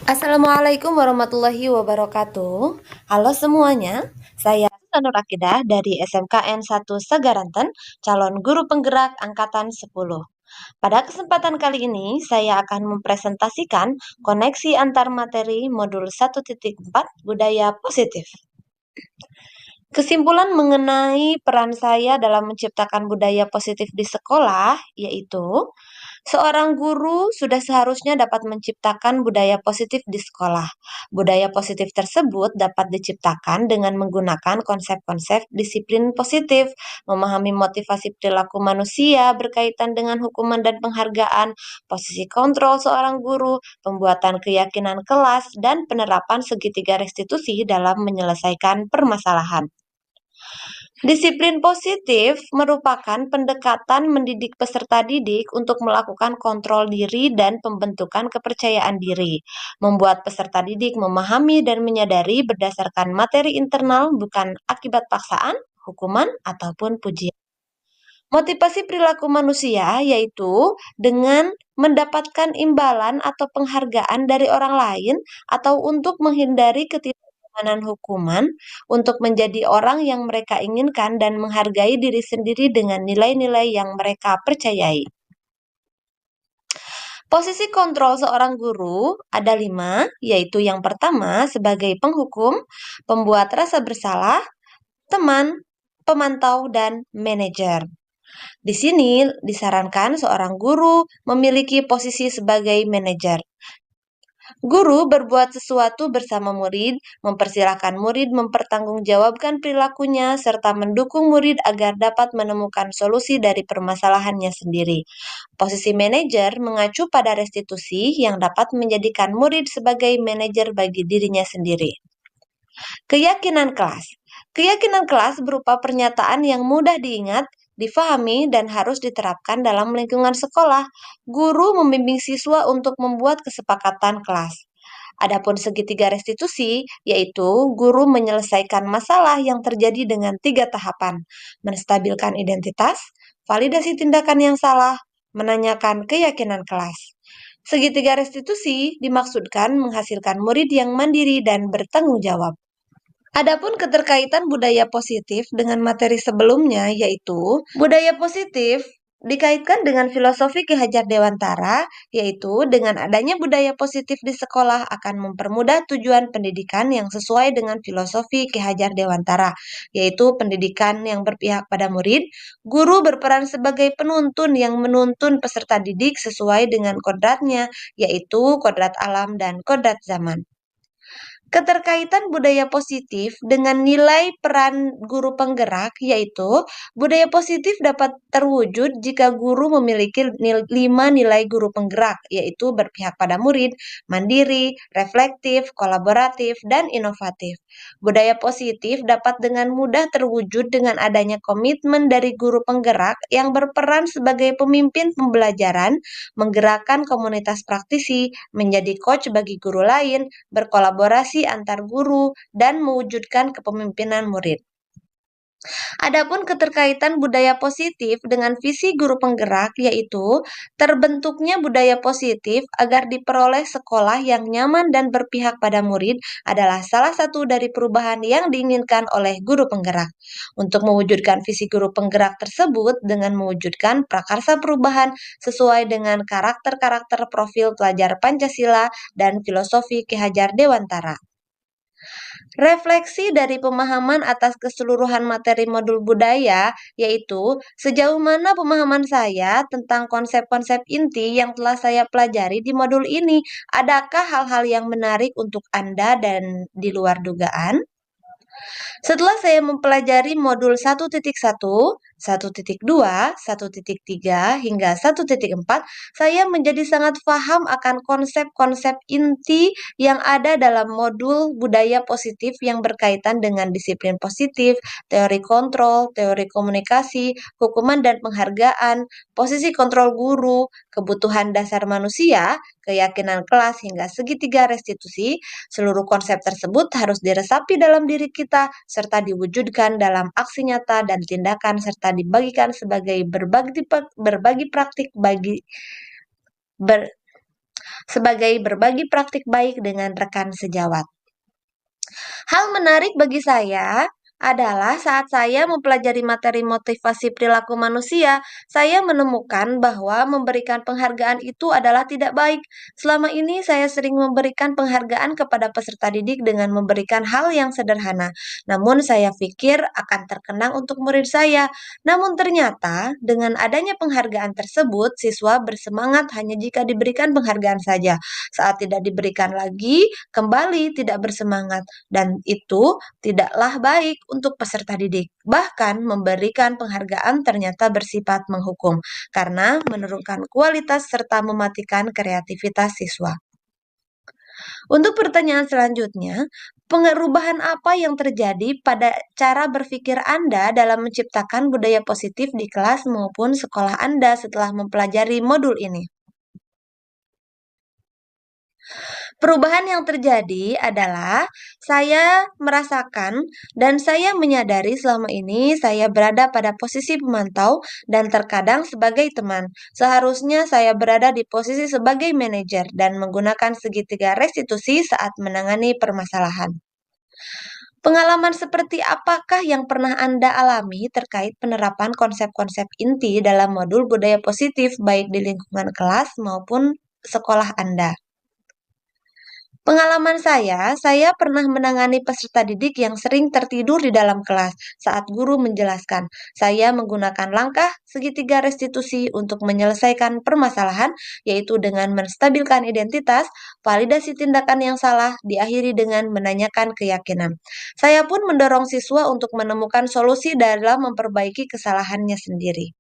Assalamualaikum warahmatullahi wabarakatuh. Halo semuanya, saya Nur Akidah dari SMKN 1 Sagaranten, calon guru penggerak angkatan 10. Pada kesempatan kali ini, saya akan mempresentasikan koneksi antar materi modul 1.4 budaya positif. Kesimpulan mengenai peran saya dalam menciptakan budaya positif di sekolah, yaitu seorang guru sudah seharusnya dapat menciptakan budaya positif di sekolah. Budaya positif tersebut dapat diciptakan dengan menggunakan konsep-konsep disiplin positif, memahami motivasi perilaku manusia berkaitan dengan hukuman dan penghargaan, posisi kontrol seorang guru, pembuatan keyakinan kelas, dan penerapan segitiga restitusi dalam menyelesaikan permasalahan. Disiplin positif merupakan pendekatan mendidik peserta didik untuk melakukan kontrol diri dan pembentukan kepercayaan diri, membuat peserta didik memahami dan menyadari berdasarkan materi internal bukan akibat paksaan, hukuman, ataupun pujian. Motivasi perilaku manusia yaitu dengan mendapatkan imbalan atau penghargaan dari orang lain atau untuk menghindari ketidaknyamanan hukuman untuk menjadi orang yang mereka inginkan dan menghargai diri sendiri dengan nilai-nilai yang mereka percayai. Posisi kontrol seorang guru ada 5, yaitu yang pertama sebagai penghukum, pembuat rasa bersalah, teman, pemantau, dan manajer. Di sini disarankan seorang guru memiliki posisi sebagai manajer. Guru berbuat sesuatu bersama murid, mempersilahkan murid mempertanggungjawabkan perilakunya, serta mendukung murid agar dapat menemukan solusi dari permasalahannya sendiri. Posisi manajer mengacu pada restitusi yang dapat menjadikan murid sebagai manajer bagi dirinya sendiri. Keyakinan kelas. Keyakinan kelas berupa pernyataan yang mudah diingat, difahami, dan harus diterapkan dalam lingkungan sekolah. Guru membimbing siswa untuk membuat kesepakatan kelas. Adapun segitiga restitusi, yaitu guru menyelesaikan masalah yang terjadi dengan 3 tahapan: menstabilkan identitas, validasi tindakan yang salah, menanyakan keyakinan kelas. Segitiga restitusi dimaksudkan menghasilkan murid yang mandiri dan bertanggung jawab. Adapun keterkaitan budaya positif dengan materi sebelumnya, yaitu budaya positif dikaitkan dengan filosofi Ki Hajar Dewantara, yaitu dengan adanya budaya positif di sekolah akan mempermudah tujuan pendidikan yang sesuai dengan filosofi Ki Hajar Dewantara, yaitu pendidikan yang berpihak pada murid. Guru berperan sebagai penuntun yang menuntun peserta didik sesuai dengan kodratnya, yaitu kodrat alam dan kodrat zaman. Keterkaitan budaya positif dengan nilai peran guru penggerak, yaitu budaya positif dapat terwujud jika guru memiliki 5 nilai guru penggerak, yaitu berpihak pada murid, mandiri, reflektif, kolaboratif, dan inovatif. Budaya positif dapat dengan mudah terwujud dengan adanya komitmen dari guru penggerak yang berperan sebagai pemimpin pembelajaran, menggerakkan komunitas praktisi, menjadi coach bagi guru lain, berkolaborasi antar guru, dan mewujudkan kepemimpinan murid. Adapun keterkaitan budaya positif dengan visi guru penggerak, yaitu terbentuknya budaya positif agar diperoleh sekolah yang nyaman dan berpihak pada murid adalah salah satu dari perubahan yang diinginkan oleh guru penggerak. Untuk mewujudkan visi guru penggerak tersebut dengan mewujudkan prakarsa perubahan sesuai dengan karakter-karakter profil pelajar Pancasila dan filosofi Ki Hajar Dewantara. Refleksi dari pemahaman atas keseluruhan materi modul budaya, yaitu sejauh mana pemahaman saya tentang konsep-konsep inti yang telah saya pelajari di modul ini. Adakah hal-hal yang menarik untuk Anda dan di luar dugaan? Setelah saya mempelajari modul 1.1, 1.2, 1.3, hingga 1.4, saya menjadi sangat paham akan konsep-konsep inti yang ada dalam modul budaya positif yang berkaitan dengan disiplin positif, teori kontrol, teori komunikasi, hukuman dan penghargaan, posisi kontrol guru, kebutuhan dasar manusia, keyakinan kelas, hingga segitiga restitusi. Seluruh konsep tersebut harus diresapi dalam diri kita serta diwujudkan dalam aksi nyata dan tindakan serta dibagikan sebagai berbagi praktik bagi sebagai berbagi praktik baik dengan rekan sejawat. Hal menarik bagi saya adalah saat saya mempelajari materi motivasi perilaku manusia, saya menemukan bahwa memberikan penghargaan itu adalah tidak baik. Selama ini saya sering memberikan penghargaan kepada peserta didik dengan memberikan hal yang sederhana. Namun saya pikir akan terkenang untuk murid saya. Namun ternyata dengan adanya penghargaan tersebut, siswa bersemangat hanya jika diberikan penghargaan saja. Saat tidak diberikan lagi, kembali tidak bersemangat. Dan itu tidaklah baik untuk peserta didik. Bahkan memberikan penghargaan ternyata bersifat menghukum karena menurunkan kualitas serta mematikan kreativitas siswa. Untuk pertanyaan selanjutnya, perubahan apa yang terjadi pada cara berpikir Anda dalam menciptakan budaya positif di kelas maupun sekolah Anda setelah mempelajari modul ini? Perubahan yang terjadi adalah saya merasakan dan saya menyadari selama ini saya berada pada posisi pemantau dan terkadang sebagai teman. Seharusnya saya berada di posisi sebagai manajer dan menggunakan segitiga restitusi saat menangani permasalahan. Pengalaman seperti apakah yang pernah Anda alami terkait penerapan konsep-konsep inti dalam modul budaya positif baik di lingkungan kelas maupun sekolah Anda? Pengalaman saya pernah menangani peserta didik yang sering tertidur di dalam kelas saat guru menjelaskan. Saya menggunakan langkah segitiga restitusi untuk menyelesaikan permasalahan, yaitu dengan menstabilkan identitas, validasi tindakan yang salah, diakhiri dengan menanyakan keyakinan. Saya pun mendorong siswa untuk menemukan solusi dalam memperbaiki kesalahannya sendiri.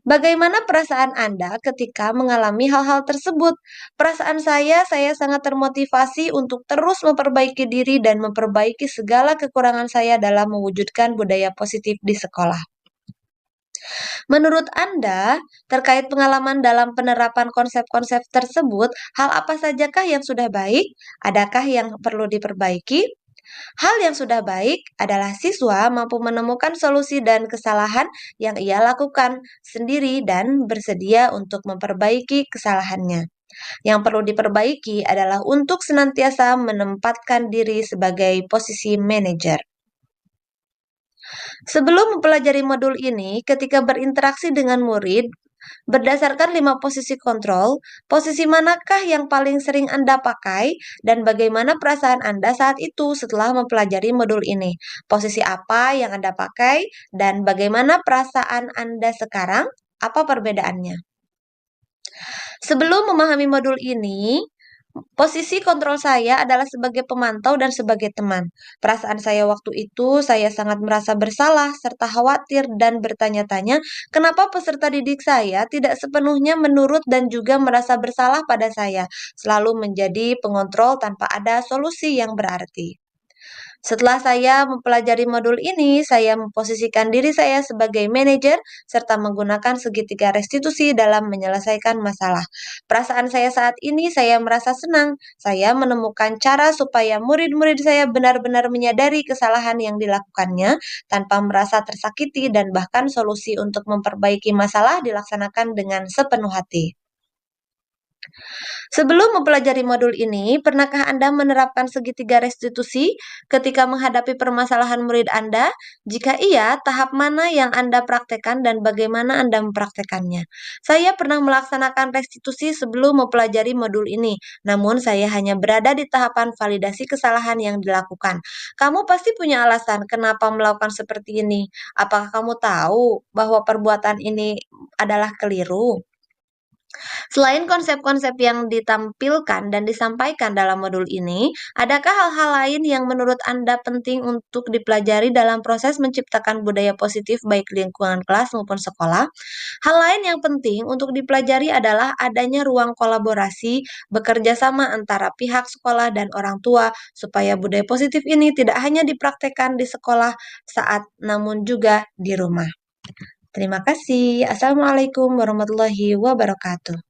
Bagaimana perasaan Anda ketika mengalami hal-hal tersebut? Perasaan saya sangat termotivasi untuk terus memperbaiki diri dan memperbaiki segala kekurangan saya dalam mewujudkan budaya positif di sekolah. Menurut Anda, terkait pengalaman dalam penerapan konsep-konsep tersebut, hal apa sajakah yang sudah baik? Adakah yang perlu diperbaiki? Hal yang sudah baik adalah siswa mampu menemukan solusi dan kesalahan yang ia lakukan sendiri dan bersedia untuk memperbaiki kesalahannya. Yang perlu diperbaiki adalah untuk senantiasa menempatkan diri sebagai posisi manajer. Sebelum mempelajari modul ini, ketika berinteraksi dengan murid, berdasarkan 5 posisi kontrol, posisi manakah yang paling sering Anda pakai dan bagaimana perasaan Anda saat itu setelah mempelajari modul ini? Posisi apa yang Anda pakai dan bagaimana perasaan Anda sekarang? Apa perbedaannya? Sebelum memahami modul ini, posisi kontrol saya adalah sebagai pemantau dan sebagai teman. Perasaan saya waktu itu, saya sangat merasa bersalah serta khawatir dan bertanya-tanya kenapa peserta didik saya tidak sepenuhnya menurut dan juga merasa bersalah pada saya, selalu menjadi pengontrol tanpa ada solusi yang berarti. Setelah saya mempelajari modul ini, saya memposisikan diri saya sebagai manajer serta menggunakan segitiga restitusi dalam menyelesaikan masalah. Perasaan saya saat ini, saya merasa senang. Saya menemukan cara supaya murid-murid saya benar-benar menyadari kesalahan yang dilakukannya tanpa merasa tersakiti dan bahkan solusi untuk memperbaiki masalah dilaksanakan dengan sepenuh hati. Sebelum mempelajari modul ini, pernahkah Anda menerapkan segitiga restitusi ketika menghadapi permasalahan murid Anda? Jika iya, tahap mana yang Anda praktekkan dan bagaimana Anda mempraktekannya? Saya pernah melaksanakan restitusi sebelum mempelajari modul ini, namun saya hanya berada di tahapan validasi kesalahan yang dilakukan. Kamu pasti punya alasan kenapa melakukan seperti ini. Apakah kamu tahu bahwa perbuatan ini adalah keliru? Selain konsep-konsep yang ditampilkan dan disampaikan dalam modul ini, adakah hal-hal lain yang menurut Anda penting untuk dipelajari dalam proses menciptakan budaya positif baik lingkungan kelas maupun sekolah? Hal lain yang penting untuk dipelajari adalah adanya ruang kolaborasi bekerja sama antara pihak sekolah dan orang tua supaya budaya positif ini tidak hanya dipraktekkan di sekolah saat namun juga di rumah. Terima kasih. Assalamualaikum warahmatullahi wabarakatuh.